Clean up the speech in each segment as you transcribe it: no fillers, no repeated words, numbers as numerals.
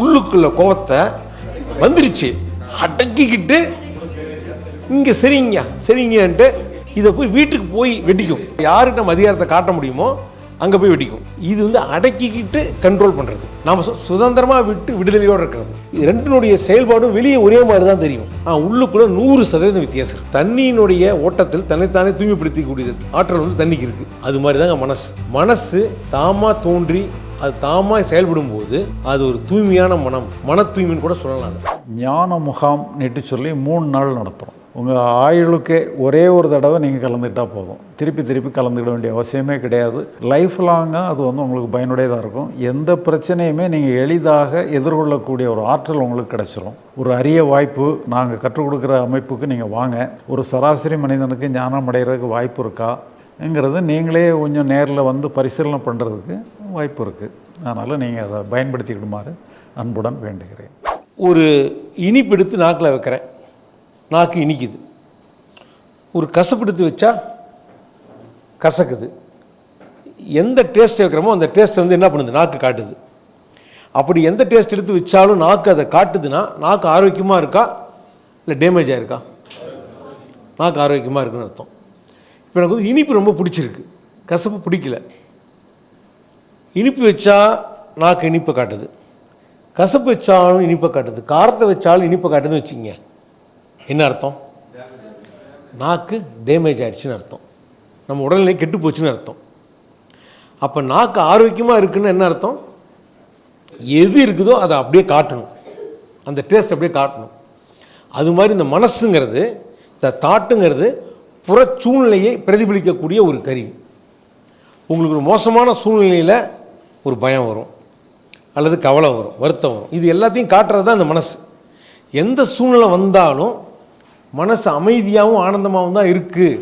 உள்ளுக்குள்ள கோவத்தை வந்துருச்சு அடக்கிக்கிட்டு இங்கே சரிங்கன்ட்டு இதை போய் வீட்டுக்கு போய் வெடிக்கும். யாருக்கு நம்ம அதிகாரத்தை காட்ட முடியுமோ அங்கே போய் வெடிக்கும். இது அடக்கிக்கிட்டு கண்ட்ரோல் பண்ணுறது, நாம் சுதந்திரமாக விடுதலையோடு இருக்கிறது. இது ரெண்டினுடைய செயல்பாடும் வெளியே ஒரே மாதிரி தான் தெரியும். உள்ளுக்குள்ளே 100% வித்தியாசம். தண்ணியினுடைய ஓட்டத்தில் தன்னைத்தானே தூய்மைப்படுத்திக்கூடிய ஆற்றல் தண்ணிக்கு இருக்குது. அது மாதிரி தாங்க மனசு தாமாக தோன்றி அது தாமாக செயல்படும் போது அது ஒரு தூய்மையான மன தூய்மைன்னு கூட சொல்லலாம். ஞான முகாம் நீட்டு சொல்லி 3 நாள் நடத்துகிறோம். உங்கள் ஆயுளுக்கே ஒரே ஒரு தடவை நீங்கள் கலந்துக்கிட்டால் போதும். திருப்பி கலந்துக்கிட வேண்டிய அவசியமே கிடையாது. லைஃப் லாங்காக அது உங்களுக்கு பயனுடையதாக இருக்கும். எந்த பிரச்சனையுமே நீங்கள் எளிதாக எதிர்கொள்ளக்கூடிய ஒரு ஆற்றல் உங்களுக்கு கிடச்சிரும். ஒரு அரிய வாய்ப்பு. நாங்கள் கற்றுக் கொடுக்குற அமைப்புக்கு நீங்கள் வாங்க. ஒரு சராசரி மனிதனுக்கு ஞானம் அடைகிறதுக்கு வாய்ப்பு இருக்காங்கிறது நீங்களே கொஞ்சம் நேரில் வந்து பரிசீலனை பண்ணுறதுக்கு வாய்ப்பு இருக்குது. அதனால் நீங்கள் அதை பயன்படுத்திக்கிடுமாறு அன்புடன் வேண்டுகிறேன். ஒரு இனிப்பு எடுத்து நாக்கில் வைக்கிறேன், நாக்கு இனிக்குது. ஒரு கசப்பு எடுத்து வச்சா கசக்குது. எந்த டேஸ்ட் வைக்கிறோமோ அந்த டேஸ்ட்டை என்ன பண்ணுது, நாக்கு காட்டுது. அப்படி எந்த டேஸ்ட் எடுத்து வச்சாலும் நாக்கு அதை காட்டுதுன்னா நாக்கு ஆரோக்கியமாக இருக்கா இல்லை டேமேஜ் ஆகிருக்கா? நாக்கு ஆரோக்கியமாக இருக்குன்னு அர்த்தம். இப்போ எனக்கு இனிப்பு ரொம்ப பிடிச்சிருக்கு, கசப்பு பிடிக்கல. இனிப்பு வச்சா நாக்கு இனிப்பை காட்டுது, கசப்பு வச்சாலும் இனிப்பை காட்டுது, காரத்தை வச்சாலும் இனிப்பை காட்டுதுன்னு வச்சுக்கிங்க. என்ன அர்த்தம்? நாக்கு டேமேஜ் ஆகிடுச்சின்னு அர்த்தம். நம்ம உடல்நிலை கெட்டு போச்சுன்னு அர்த்தம். அப்போ நாக்கு ஆரோக்கியமாக இருக்குன்னு என்ன அர்த்தம்? எது இருக்குதோ அதை அப்படியே காட்டணும், அந்த டேஸ்ட் அப்படியே காட்டணும். அது மாதிரி இந்த மனசுங்கிறது, இந்த தாட்டுங்கிறது புற சூழ்நிலையை பிரதிபலிக்கக்கூடிய ஒரு கருவி. உங்களுக்கு ஒரு மோசமான சூழ்நிலையில் ஒரு பயம் வரும், அல்லது கவலை வரும், வருத்தம் வரும். இது எல்லாத்தையும் காட்டுறது தான் இந்த மனசு. எந்த சூழ்நிலை வந்தாலும் மனசு அமைதியாகவும் ஆனந்தமாகவும் தான் இருக்குது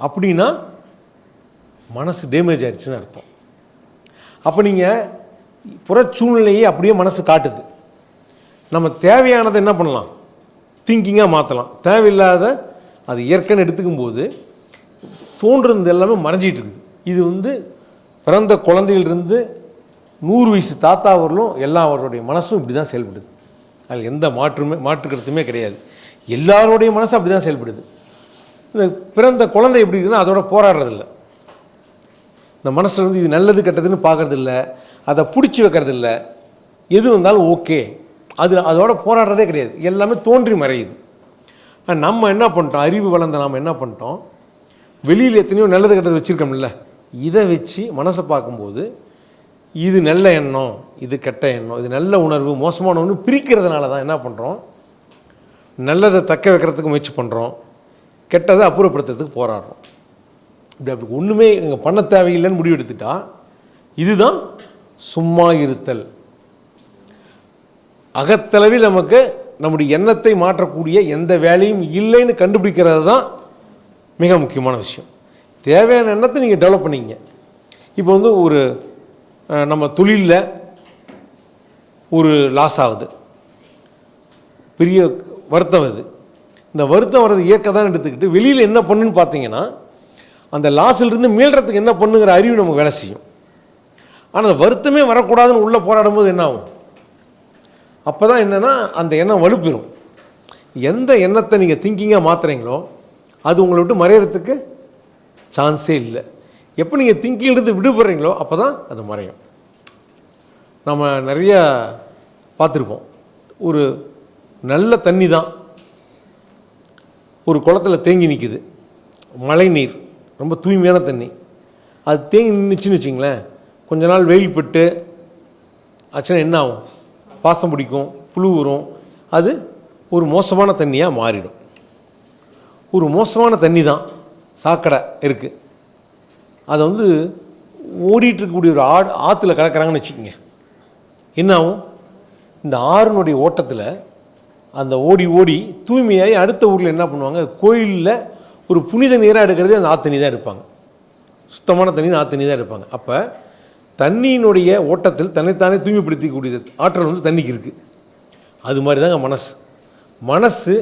அப்படின்னா மனசு டேமேஜ் ஆகிடுச்சுன்னு அர்த்தம். அப்போ நீங்கள் புற சூழ்நிலையை அப்படியே மனசு காட்டுது. நம்ம தேவையானதை என்ன பண்ணலாம், திங்கிங்காக மாற்றலாம். தேவையில்லாத அது இயற்கைன்னு எடுத்துக்கும் போது தோன்றுறது எல்லாமே மறைஞ்சிட்டு இருக்குது. இது பிறந்த குழந்தையிலிருந்து 100 வயசு தாத்தா வரலும் எல்லாருடைய மனசும் இப்படி தான் செயல்படுது. அதில் எந்த மாற்று கருத்துமே கிடையாது. எல்லாருடைய மனசும் அப்படி தான் செயல்படுது. இந்த பிறந்த குழந்தை எப்படி இருக்குன்னா அதோட போராடுறதில்ல. இந்த மனசில் இது நல்லது கெட்டதுன்னு பார்க்குறதில்ல, அதை பிடிச்சி வைக்கிறதில்ல. எது வந்தாலும் ஓகே, அதோட போராடுறதே கிடையாது. எல்லாமே தோன்றி மறையுது. நம்ம என்ன பண்ணிட்டோம், அறிவு வளர்ந்த நாம் என்ன பண்ணிட்டோம், வெளியில் எத்தனையோ நல்லது கெட்டது வச்சுருக்கோம்ல, இதை வச்சு மனசை பார்க்கும்போது இது நல்ல எண்ணம், இது கெட்ட எண்ணம், இது நல்ல உணர்வு, மோசமான உணர்வு பிரிக்கிறதுனால தான் என்ன பண்ணுறோம், நல்லதை தக்க வைக்கிறதுக்கு முயற்சி பண்ணுறோம், கெட்டதை அப்புறப்படுத்துறதுக்கு போராடுறோம். அப்படி ஒன்றுமே இங்கே பண்ண தேவையில்லைன்னு முடிவு எடுத்துட்டா இதுதான் சும்மா இருத்தல். அகத்தளவில் நமக்கு நம்முடைய எண்ணத்தை மாற்றக்கூடிய எந்த வேலையும் இல்லைன்னு கண்டுபிடிக்கிறது தான் மிக முக்கியமான விஷயம். தேவையான எண்ணத்தை நீங்கள் டெவலப் பண்ணிங்க. இப்போ ஒரு நம்ம தொழிலில் ஒரு லாஸ் ஆகுது, பெரிய வருத்தம் வருது. இந்த வருத்தம் வர்றது இயற்கை தான் எடுத்துக்கிட்டு வெளியில் என்ன பண்ணுன்னு பார்த்தீங்கன்னா அந்த லாஸிலிருந்து மீள்றதுக்கு என்ன பண்ணுங்கிற அறிவு நமக்கு வேலை செய்யும். ஆனால் அந்த வருத்தமே வரக்கூடாதுன்னு உள்ளே போராடும்போது என்ன ஆகும், அப்போ தான் என்னென்னா அந்த எண்ணம் வலுப்பெறும். எந்த எண்ணத்தை நீங்கள் திங்கிங்காக மாற்றுறீங்களோ அது உங்களை விட்டு மறையிறதுக்கு சான்ஸே இல்லை. எப்போ நீங்கள் திங்கிங்கிலிருந்து விடுபடுறீங்களோ அப்போ தான் அது மறையும். நம்ம நிறைய பார்த்துருப்போம். ஒரு நல்ல தண்ணி தான் ஒரு குளத்தில் தேங்கி நிற்குது, மழை நீர், ரொம்ப தூய்மையான தண்ணி. அது தேங்கி நின்றுச்சுன்னு வச்சிங்களேன், கொஞ்ச நாள் வெயில் பட்டு ஆச்சுன்னா என்ன ஆகும், பாசம் பிடிக்கும், புழு வரும், அது ஒரு மோசமான தண்ணியாக மாறிடும். ஒரு மோசமான தண்ணி தான் சாக்கடை இருக்குது, அதை ஓடிட்டுருக்கக்கூடிய ஒரு ஆற்றுல கலக்கிறாங்கன்னு வச்சுக்கோங்க, என்ன ஆகும், இந்த ஆறுனுடைய ஓட்டத்தில் அந்த ஓடி தூய்மையாகி அடுத்த ஊரில் என்ன பண்ணுவாங்க, கோயிலில் ஒரு புனித நீராக எடுக்கிறதே அந்த ஆற்று தண்ணி தான் எடுப்பாங்க. சுத்தமான தண்ணி ஆற்று தண்ணி தான் எடுப்பாங்க. அப்போ தண்ணியினுடைய ஓட்டத்தில் தன்னைத்தானே தூய்மைப்படுத்திக்கூடிய ஆற்றல் தண்ணிக்கு இருக்குது. அது மாதிரி தாங்க மனசு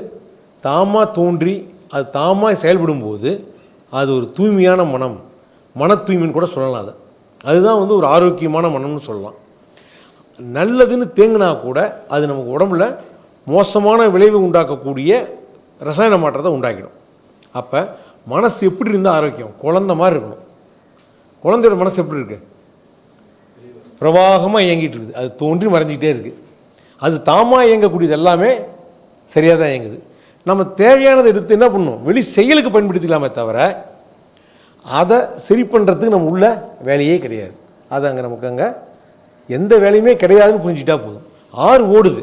தாமாக தோன்றி அது தாமாக செயல்படும்போது அது ஒரு தூய்மையான மன தூய்மைன்னு கூட சொல்லலாம். அதுதான் ஒரு ஆரோக்கியமான மனம்னு சொல்லலாம். நல்லதுன்னு தேங்கினா கூட அது நமக்கு உடம்புல மோசமான விளைவு உண்டாக்கக்கூடிய ரசாயன மாற்றத்தை உண்டாக்கிடும். அப்போ மனசு எப்படி இருந்தால் ஆரோக்கியம்? குழந்த மாதிரி இருக்கணும். குழந்தையோட மனசு எப்படி இருக்குது? பிரவாகமாக இயங்கிட்டு இருக்குது. அது தோன்றி மறைஞ்சிக்கிட்டே இருக்குது. அது தாமாக இயங்கக்கூடியது எல்லாமே சரியாக தான் இயங்குது. நம்ம தேவையானதை எடுத்து என்ன பண்ணணும்? வெளி செயலுக்கு பயன்படுத்திக்கலாமே தவிர அதை சரி பண்ணுறதுக்கு நம்ம உள்ள வேலையே கிடையாது. அது அங்கே நமக்கு அங்கே எந்த வேலையுமே கிடையாதுன்னு புரிஞ்சுட்டா போதும். ஆறு ஓடுது,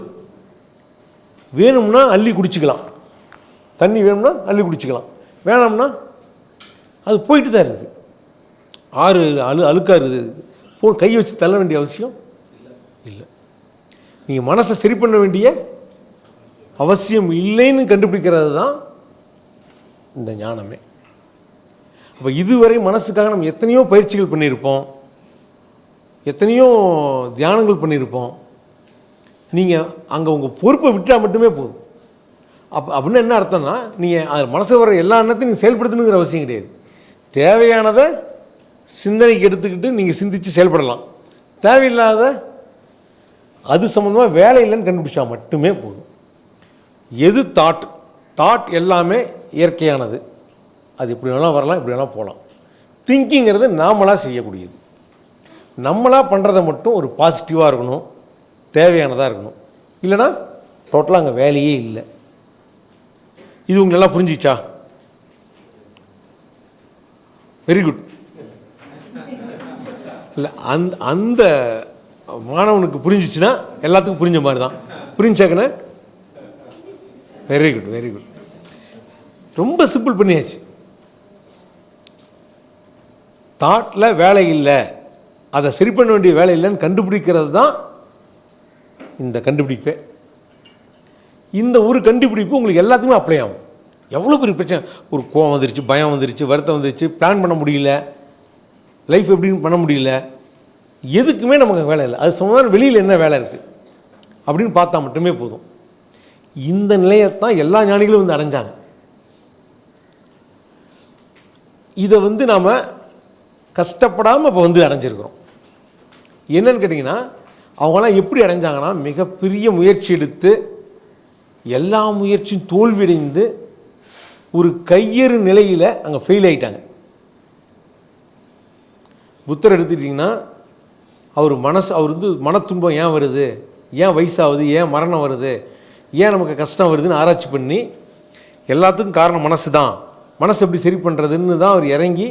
வேணும்னா அள்ளி குடிச்சிக்கலாம், தண்ணி வேணும்னா அள்ளி குடிச்சிக்கலாம், வேணாம்னா அது போயிட்டு தான் இருக்குது. ஆறு அழுக்காக இருக்குது, கை வச்சு தள்ள வேண்டிய அவசியம் இல்லை. நீங்கள் மனசை சரி பண்ண வேண்டிய அவசியம் இல்லைன்னு கண்டுபிடிக்கிறது தான் இந்த ஞானமே. அப்போ இதுவரை மனசுக்காக நம்ம எத்தனையோ பயிற்சிகள் பண்ணியிருப்போம், எத்தனையோ தியானங்கள் பண்ணியிருப்போம். நீங்கள் அங்கே உங்கள் பொறுப்பை விட்டால் மட்டுமே போதும். அப்படின்னு என்ன அர்த்தம்னா, நீங்கள் அது மனசில் வர எல்லா எண்ணத்தையும் நீங்கள் செயல்படுத்தணுங்கிற அவசியம் கிடையாது. தேவையானதை சிந்தனைக்கு எடுத்துக்கிட்டு நீங்கள் சிந்தித்து செயல்படலாம். தேவையில்லாத அது சம்மந்தமாக வேலை இல்லைன்னு கண்டுபிடிச்சா மட்டுமே போதும். எது தாட் எல்லாமே இயற்கையானது. அது இப்படி வேணாலும் வரலாம், இப்படி வேணாலும் போகலாம். திங்கிங்கிறது நாமளாக செய்யக்கூடியது. நம்மளாக பண்ணுறதை மட்டும் ஒரு பாசிட்டிவாக இருக்கணும், தேவையானதாக இருக்கணும். இல்லைனா டோட்டலாக அங்கே வேலையே இல்லை. இது உங்களுக்கு நல்லா புரிஞ்சிச்சா? Very good. இல்லை, அந்த மாணவனுக்கு புரிஞ்சிச்சுன்னா எல்லாத்துக்கும் புரிஞ்ச மாதிரி தான். புரிஞ்சாக்கண்ணே? Very good, very good. ரொம்ப சிம்பிள் பண்ணியாச்சு. தாட்டில் வேலை இல்லை, அதை சரி பண்ண வேண்டிய வேலை இல்லைன்னு கண்டுபிடிக்கிறது தான் இந்த கண்டுபிடிப்பே. இந்த ஒரு கண்டுபிடிப்பு உங்களுக்கு எல்லாத்துக்குமே அப்ளை ஆகும். எவ்வளோ பெரிய பிரச்சனை, ஒரு கோவம் வந்துருச்சு, பயம் வந்துருச்சு, வருத்தம் வந்துருச்சு, பிளான் பண்ண முடியல, லைஃப் எப்படின்னு பண்ண முடியல, எதுக்குமே நமக்கு வேலை இல்லை. அது சம்பந்தமான வெளியில் என்ன வேலை இருக்குது அப்படின்னு பார்த்தா மட்டுமே போதும். இந்த நிலையத்தான் எல்லா ஞானிகளும் வந்து அடைஞ்சாங்க. இதை நாம் கஷ்டப்படாமல் இப்போ வந்து அடைஞ்சிருக்கிறோம். என்னன்னு கேட்டிங்கன்னா, அவங்களாம் எப்படி அடைஞ்சாங்கன்னா, மிகப்பெரிய முயற்சி எடுத்து எல்லா முயற்சியும் தோல்வியடைந்து ஒரு கையறு நிலையில் அங்கே ஃபெயில் ஆகிட்டாங்க. புத்தர் எடுத்துக்கிட்டிங்கன்னா, அவர் வந்து மனத்துன்பம் ஏன் வருது, ஏன் வயசாகுது, ஏன் மரணம் வருது, ஏன் நமக்கு கஷ்டம் வருதுன்னு ஆராய்ச்சி பண்ணி எல்லாத்துக்கும் காரணம் மனசு தான், மனசு எப்படி சரி பண்ணுறதுன்னு தான் அவர் இறங்கி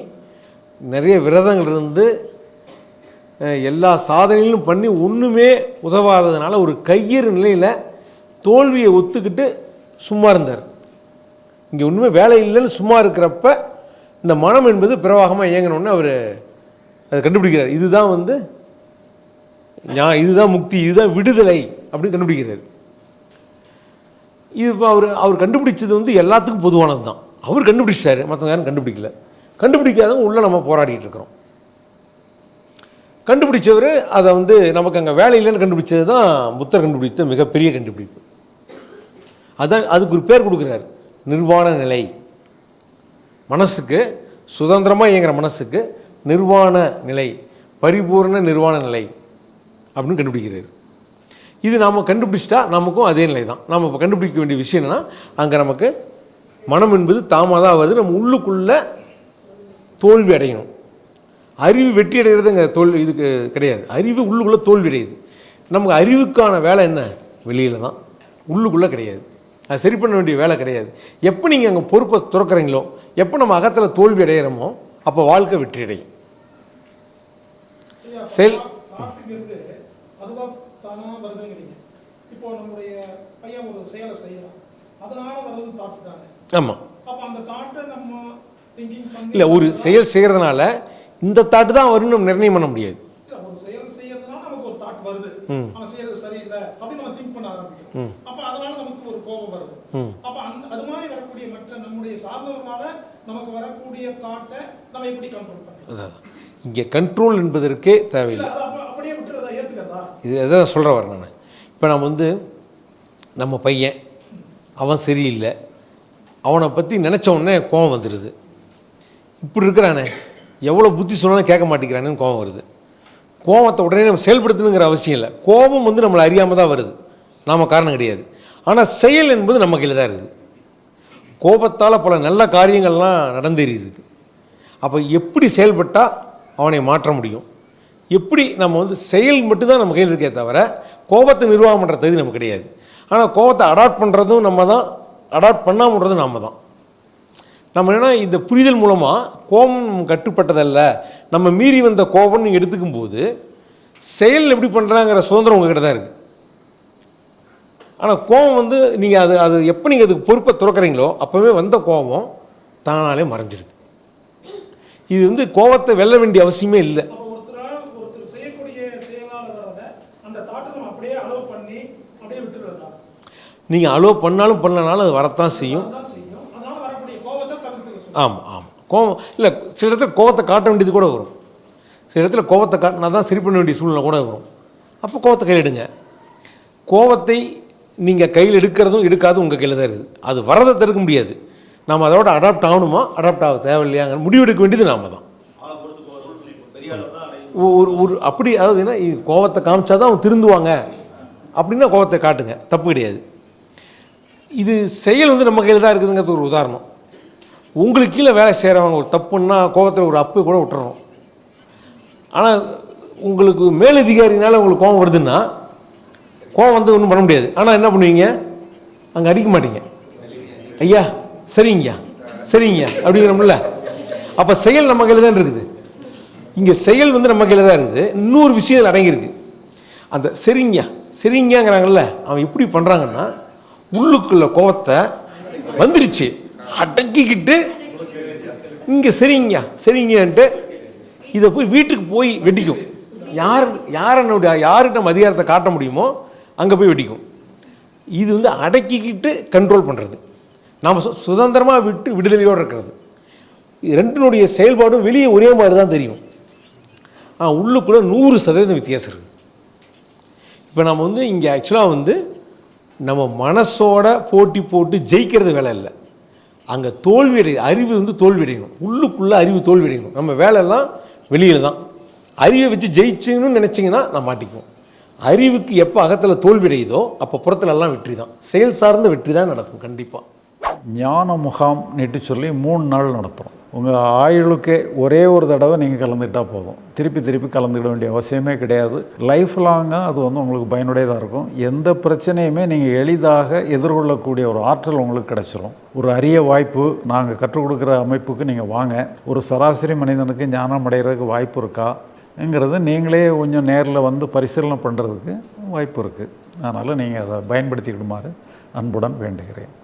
நிறைய விரதங்கள் இருந்து எல்லா சாதனைகளும் பண்ணி ஒன்றுமே உதவாததுனால ஒரு கையறு நிலையில் தோல்வியை ஒத்துக்கிட்டு சும்மா இருந்தார். இங்கே ஒன்றுமே வேலை இல்லைன்னு சும்மா இருக்கிறப்ப இந்த மனம் என்பது பிரவாகமாக இயங்கணுன்னு அவர் அதை கண்டுபிடிக்கிறார். இதுதான் வந்து இதுதான் முக்தி, இதுதான் விடுதலை அப்படின்னு கண்டுபிடிக்கிறார். இது இப்போ அவர் கண்டுபிடிச்சது வந்து எல்லாத்துக்கும் பொதுவானது தான். அவர் கண்டுபிடிச்சார், மற்றவங்க யாரும் கண்டுபிடிக்கல. கண்டுபிடிக்காதவங்க உள்ளே நம்ம போராடிட்டு இருக்கிறோம். கண்டுபிடிச்சவர் அதை வந்து நமக்கு அங்கே வேலை இல்லைன்னு கண்டுபிடிச்சது தான் புத்தர் கண்டுபிடித்த மிகப்பெரிய கண்டுபிடிப்பு. அதான் அதுக்கு ஒரு பேர் கொடுக்குறார், நிர்வாண நிலை. மனசுக்கு சுதந்திரமாக இயங்குகிற மனசுக்கு நிர்வாண நிலை, பரிபூர்ண நிர்வாண நிலை அப்படின்னு கண்டுபிடிக்கிறார். இது நாம் கண்டுபிடிச்சிட்டா நமக்கும் அதே நிலை தான். நாம் இப்போ கண்டுபிடிக்க வேண்டிய விஷயம் என்னென்னா, அங்கே நமக்கு மனம் என்பது தாமாக தான் வருது. நம்ம உள்ளுக்குள்ளே தோல்வி அடையணும். அறிவு வெற்றி அடைகிறதுங்க தோல்வி இதுக்கு கிடையாது. அறிவு உள்ளுக்குள்ளே தோல்வி அடையுது. நமக்கு அறிவுக்கான வேலை என்ன? வெளியில் தான், உள்ளுக்குள்ளே கிடையாது. அது சரி பண்ண வேண்டிய வேலை கிடையாது. எப்போ நீங்கள் அங்கே பொறுப்பை துறக்கிறீங்களோ, எப்போ நம்ம அகத்தில் தோல்வி அடைகிறோமோ, அப்போ வாழ்க்கை வெற்றி அடையும். செல் ஆமாம். இல்லை, ஒரு செயல் செய்கிறதுனால இந்த தாட்டு தான் வரும்னு நம்ம நிர்ணயம் பண்ண முடியாது. இங்கே கண்ட்ரோல் என்பதற்கே தேவையில்லை. இது எதாவது சொல்கிற வரேன் நான். இப்போ நம்ம வந்து நம்ம பையன் அவன் சரியில்லை, அவனை பற்றி நினச்ச உடனே கோபம் வந்துடுது. இப்படி இருக்கிறானே, எவ்வளோ புத்தி சொன்னாலும் கேட்க மாட்டேங்கிறானேன்னு கோபம் வருது. கோபத்தை உடனே நம்ம செயல்படுத்தணுங்கிற அவசியம் இல்லை. கோபம் வந்து நம்மளை அறியாமல் தான் வருது, நாம் காரணம் கிடையாது. ஆனால் செயல் என்பது நம்ம கையில் தான் இருக்குது. கோபத்தால் பல நல்ல காரியங்கள்லாம் நடந்தேறிடுது. அப்போ எப்படி செயல்பட்டால் அவனை மாற்ற முடியும், எப்படி நம்ம வந்து செயல் மட்டும்தான் நம்ம கையில் இருக்கே தவிர கோபத்தை நிர்வாகம் பண்ணுற தகுதி நமக்கு கிடையாது. ஆனால் கோபத்தை அடாப்ட் பண்ணுறதும் நம்ம தான், அடாப்ட் பண்ணாமல் விடுறதும் நம்ம தான். நம்ம என்னென்னா இந்த புரிதல் மூலமாக கோபம் கட்டுப்பட்டதல்ல, நம்ம மீறி வந்த கோபம் நீங்கள் எடுத்துக்கும் போது செயல் எப்படி பண்ணுறாங்கிற சுதந்திரம் உங்கள்கிட்ட தான் இருக்குது. ஆனால் கோபம் வந்து நீங்கள் அது எப்போ நீங்கள் அதுக்கு பொறுப்பை துறக்கிறீங்களோ அப்போவே வந்த கோபம் தானாலே மறைஞ்சிருது. இது வந்து கோபத்தை வெல்ல வேண்டிய அவசியமே இல்லை. நீங்கள் அலோவ் பண்ணாலும் பண்ணலனாலும் அது வரத்தான் செய்யும். ஆமாம் ஆமாம், கோபம் இல்லை, சில இடத்துல கோபத்தை காட்ட வேண்டியது கூட வரும். சில இடத்துல கோபத்தை காட்டினா தான் சரி பண்ண வேண்டிய சூழ்நிலை கூட வரும். அப்போ கோபத்தை கையில் எடுங்க. கோபத்தை நீங்கள் கையில் எடுக்கிறதும் எடுக்காதும் உங்கள் கையில் தான் இருக்குது. அது வரதை தடுக்க முடியாது. நாம் அதோட அடாப்ட் ஆகணுமா அடாப்ட் ஆக தேவையில்லையாங்கிற முடிவு எடுக்க வேண்டியது நாம் தான். ஒரு அப்படி அதாவது என்ன, கோபத்தை காமிச்சா தான் அவங்க திருந்துவாங்க அப்படின்னா கோபத்தை காட்டுங்க, தப்பு கிடையாது. இது செயல் வந்து நம்ம கையில் தான் இருக்குதுங்கிறது ஒரு உதாரணம். உங்களுக்கு கீழே வேலை செய்கிறவங்க ஒரு தப்புன்னா கோபத்தில் ஒரு அப்பு கூட விட்டுறோம். ஆனால் உங்களுக்கு மேலதிகாரினால உங்களுக்கு கோபம் வருதுன்னா கோபம் வந்து ஒன்றும் பண்ண முடியாது. ஆனால் என்ன பண்ணுவீங்க, அங்கே அடிக்க மாட்டீங்க, ஐயா சரிங்கய்யா சரிங்கய்யா அப்படிங்கிறோம்ல. அப்போ செயல் நம்ம கையில் தான் இருக்குது. இங்கே செயல் வந்து நம்ம கையில் தான் இருக்குது. இன்னொரு விஷயம் அடங்கியிருக்கு. அந்த சரிங்கய்யா சரிங்கங்கிறாங்கல்ல, அவன் எப்படி பண்ணுறாங்கன்னா உள்ளுக்குள்ள கோபத்தை வந்துருச்சு அடக்கிக்கிட்டு இங்கே சரிங்கய்யா சரிங்கன்ட்டு இதை போய் வீட்டுக்கு போய் வெடிக்கும். யார்கிட்ட நம்ம அதிகாரத்தை காட்ட முடியுமோ அங்கே போய் வெடிக்கும். இது வந்து அடக்கிக்கிட்டு கண்ட்ரோல் பண்ணுறது, நாம் சுதந்திரமாக விட்டு விடுதலையோடு இருக்கிறது. இது ரெண்டினுடைய செயல்பாடும் வெளியே ஒரே மாதிரி தான் தெரியும். உள்ளுக்குள்ளே 100% வித்தியாசம் இருக்குது. இப்போ நம்ம வந்து இங்கே ஆக்சுவலாக வந்து நம்ம மனசோட போட்டி போட்டு ஜெயிக்கிறது வேலை இல்லை. அங்கே தோல்வி அறிவு வந்து தோல்வி அடையணும். உள்ளுக்குள்ளே அறிவு தோல்வி அடையணும். நம்ம வேலையெல்லாம் வெளியில் தான். அறிவை வச்சு ஜெயிச்சுன்னு நினச்சிங்கன்னா நான் மாட்டிக்குவோம். அறிவுக்கு எப்போ அகத்தில் தோல்வி அடையுதோ அப்போ புறத்துலலாம் வெற்றி தான், செயல் சார்ந்த வெற்றி தான் நடக்கும் கண்டிப்பாக. ஞான முகாம் நீட்டு சொல்லி 3 நாள் நடத்துகிறோம். உங்கள் ஆயுளுக்கே ஒரே ஒரு தடவை நீங்கள் கலந்துக்கிட்டால் போதும். திருப்பி திருப்பி கலந்துக்கிட வேண்டிய அவசியமே கிடையாது. லைஃப் லாங்காக அது வந்து உங்களுக்கு பயனுடையதாக இருக்கும். எந்த பிரச்சனையுமே நீங்கள் எளிதாக எதிர்கொள்ளக்கூடிய ஒரு ஆற்றல் உங்களுக்கு கிடச்சிரும். ஒரு அரிய வாய்ப்பு. நாங்கள் கற்றுக் கொடுக்குற அமைப்புக்கு நீங்கள் வாங்க. ஒரு சராசரி மனிதனுக்கு ஞானம் அடைகிறதுக்கு வாய்ப்பு இருக்காங்கிறது நீங்களே கொஞ்சம் நேரில் வந்து பரிசீலனை பண்ணுறதுக்கு வாய்ப்பு இருக்குது. அதனால் நீங்கள் அதை பயன்படுத்திக்கிடுமாறு அன்புடன் வேண்டுகிறேன்.